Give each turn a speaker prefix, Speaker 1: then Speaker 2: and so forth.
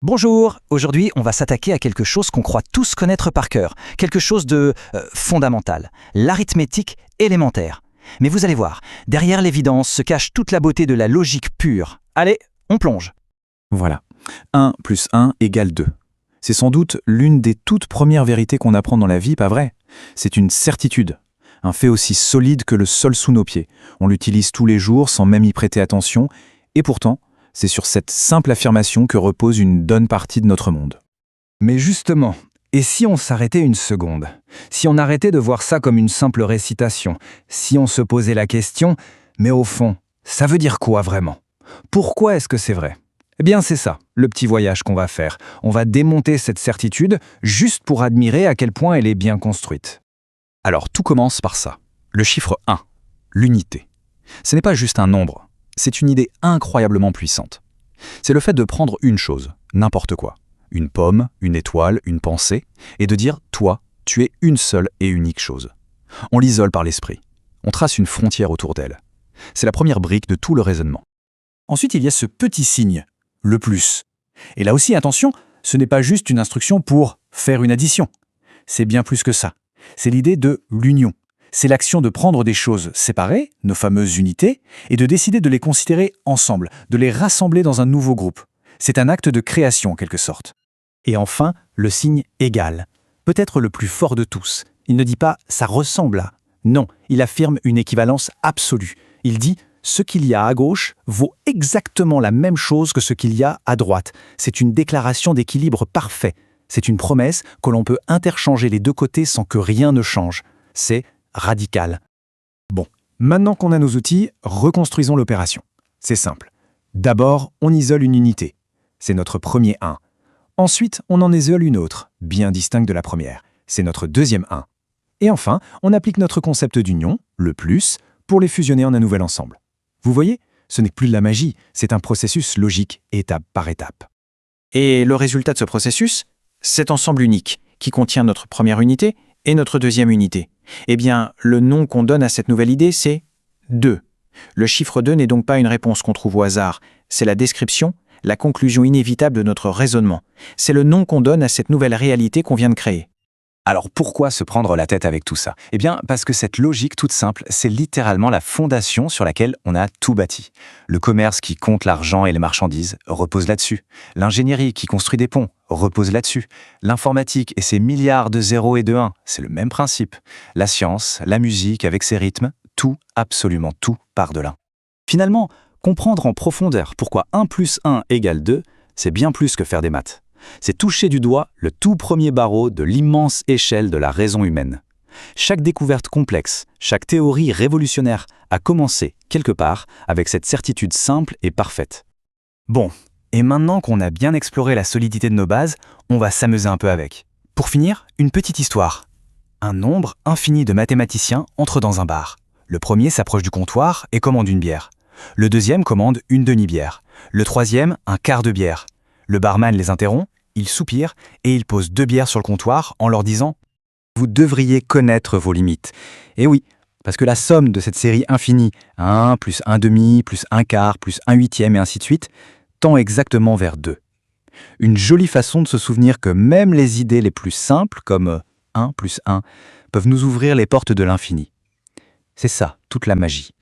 Speaker 1: Bonjour, aujourd'hui on va s'attaquer à quelque chose qu'on croit tous connaître par cœur, quelque chose de fondamental, l'arithmétique élémentaire. Mais vous allez voir, derrière l'évidence se cache toute la beauté de la logique pure. Allez, on plonge.
Speaker 2: Voilà. 1 plus 1 égale 2. C'est sans doute l'une des toutes premières vérités qu'on apprend dans la vie, pas vrai? C'est une certitude. Un fait aussi solide que le sol sous nos pieds. On l'utilise tous les jours sans même y prêter attention. Et pourtant, c'est sur cette simple affirmation que repose une bonne partie de notre monde.
Speaker 3: Mais justement, et si on s'arrêtait une seconde? Si on arrêtait de voir ça comme une simple récitation? Si on se posait la question, mais au fond, ça veut dire quoi vraiment? Pourquoi est-ce que c'est vrai? Eh bien c'est ça, le petit voyage qu'on va faire. On va démonter cette certitude juste pour admirer à quel point elle est bien construite.
Speaker 2: Alors tout commence par ça. Le chiffre 1, l'unité. Ce n'est pas juste un nombre. C'est une idée incroyablement puissante. C'est le fait de prendre une chose, n'importe quoi, une pomme, une étoile, une pensée, et de dire « toi, tu es une seule et unique chose ». On l'isole par l'esprit. On trace une frontière autour d'elle. C'est la première brique de tout le raisonnement.
Speaker 4: Ensuite, il y a ce petit signe, le plus. Et là aussi, attention, ce n'est pas juste une instruction pour faire une addition. C'est bien plus que ça. C'est l'idée de l'union. C'est l'action de prendre des choses séparées, nos fameuses unités, et de décider de les considérer ensemble, de les rassembler dans un nouveau groupe. C'est un acte de création en quelque sorte.
Speaker 5: Et enfin, le signe égal. Peut-être le plus fort de tous. Il ne dit pas « ça ressemble à ». Non, il affirme une équivalence absolue. Il dit « ce qu'il y a à gauche vaut exactement la même chose que ce qu'il y a à droite ». C'est une déclaration d'équilibre parfait. C'est une promesse que l'on peut interchanger les deux côtés sans que rien ne change. C'est radical.
Speaker 3: Bon, maintenant qu'on a nos outils, reconstruisons l'opération. C'est simple. D'abord, on isole une unité. C'est notre premier 1. Ensuite, on en isole une autre, bien distincte de la première. C'est notre deuxième 1. Et enfin, on applique notre concept d'union, le plus, pour les fusionner en un nouvel ensemble. Vous voyez, ce n'est plus de la magie, c'est un processus logique, étape par étape.
Speaker 4: Et le résultat de ce processus, cet ensemble unique, qui contient notre première unité et notre deuxième unité. Eh bien, le nom qu'on donne à cette nouvelle idée, c'est 2. Le chiffre 2 n'est donc pas une réponse qu'on trouve au hasard, c'est la description, la conclusion inévitable de notre raisonnement. C'est le nom qu'on donne à cette nouvelle réalité qu'on vient de créer.
Speaker 2: Alors pourquoi se prendre la tête avec tout ça? Eh bien parce que cette logique toute simple, c'est littéralement la fondation sur laquelle on a tout bâti. Le commerce qui compte l'argent et les marchandises repose là-dessus. L'ingénierie qui construit des ponts repose là-dessus. L'informatique et ses milliards de zéros et de 1, c'est le même principe. La science, la musique avec ses rythmes, tout, absolument tout part de là.
Speaker 5: Finalement, comprendre en profondeur pourquoi 1 plus 1 égale 2, c'est bien plus que faire des maths. C'est toucher du doigt le tout premier barreau de l'immense échelle de la raison humaine. Chaque découverte complexe, chaque théorie révolutionnaire a commencé, quelque part, avec cette certitude simple et parfaite. Bon, et maintenant qu'on a bien exploré la solidité de nos bases, on va s'amuser un peu avec. Pour finir, une petite histoire. Un nombre infini de mathématiciens entre dans un bar. Le premier s'approche du comptoir et commande une bière. Le deuxième commande une demi-bière. Le troisième, un quart de bière. Le barman les interrompt, il soupire et il pose 2 bières sur le comptoir en leur disant « Vous devriez connaître vos limites. » Et oui, parce que la somme de cette série infinie, 1 plus 1 demi, plus 1 quart, plus 1 huitième et ainsi de suite, tend exactement vers 2. Une jolie façon de se souvenir que même les idées les plus simples, comme 1 plus 1, peuvent nous ouvrir les portes de l'infini. C'est ça, toute la magie.